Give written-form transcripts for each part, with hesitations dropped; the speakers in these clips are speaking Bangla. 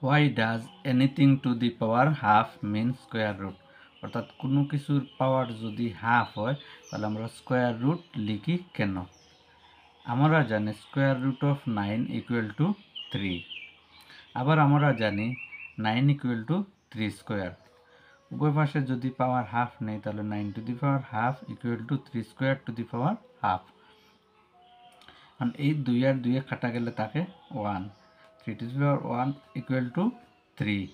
Why does anything to the power half mean square root? অর্থাৎ কোনো কিছুর পাওয়ার যদি হাফ হয় তাহলে আমরা স্কোয়ার রুট লিখি কেন? আমরা জানি square root of 9 equal to 3। আবার আমরা জানি 9 ইকুয়াল টু 3 স্কোয়ার। উভয় পাশে যদি পাওয়ার হাফ নেই তাহলে 9 two the power half equal to 3 square two the power half. কারণ এই 2 আর 2 কাটা গেলে থাকে 1। 3 two the power 1 equal to 3।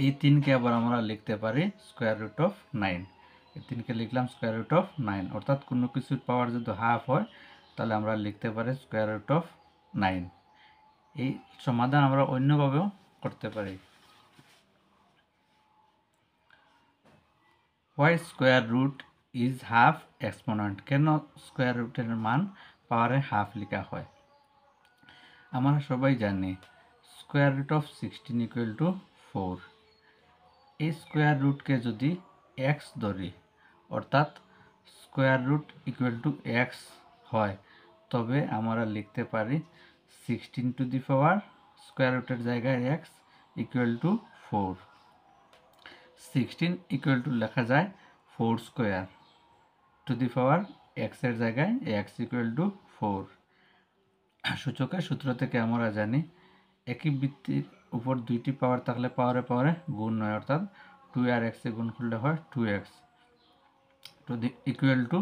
এই 3কে আবার আমরা লিখতে পারি স্কোয়ার রুট অফ 9। এই 3কে লিখলাম স্কোয়ার রুট অফ 9। অর্থাৎ কোনো কিছুর পাওয়ার যদি হাফ হয় তাহলে আমরা লিখতে পারি স্কোয়ার রুট অফ 9। এই সমাধান আমরা অন্যভাবেও করতে পারি। Why square root is half exponent? কেন স্কোয়ার রুটের মান পাওয়ারে হাফ লেখা হয়? আমরা সবাই জানি square root of 16 equal to 4। এই স্কোয়ার রুটকে যদি এক্স ধরি, অর্থাৎ square root equal to x হয়, তবে আমরা লিখতে পারি 16 টু দি পাওয়ার স্কোয়ার রুটের জায়গায় x equal to 4। 16 equal two লেখা যায় 4 স্কোয়ার টু দি পাওয়ার এক্সের জায়গায় এক্স ইকুয়াল টু 4। সূচকের সূত্র থেকে আমরা জানি একই বৃত্তির উপর দুইটি পাওয়ার থাকলে পাওয়ারে পাওয়ারে গুণ হয়, অর্থাৎ 2 আর x এ গুণ করলে হয় 2x to the equal to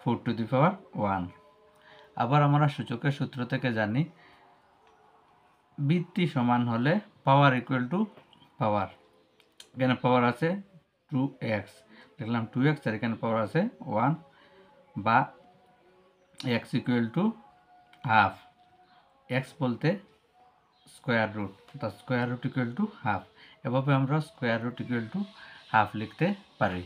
4 to the power 1। আবার আমরা সূচকের সূত্র থেকে জানি বৃত্তি সমান হলে পাওয়ার ইকুয়াল টু পাওয়ার। এখানে পাওয়ার আছে 2x, দেখলাম 2x, আর এখানে পাওয়ার আছে 1, বা x equal to half. x বলতে স্কোয়ার রুট, অর্থাৎ square root equal to half. এভাবে আমরা square root equal to half লিখতে পারি।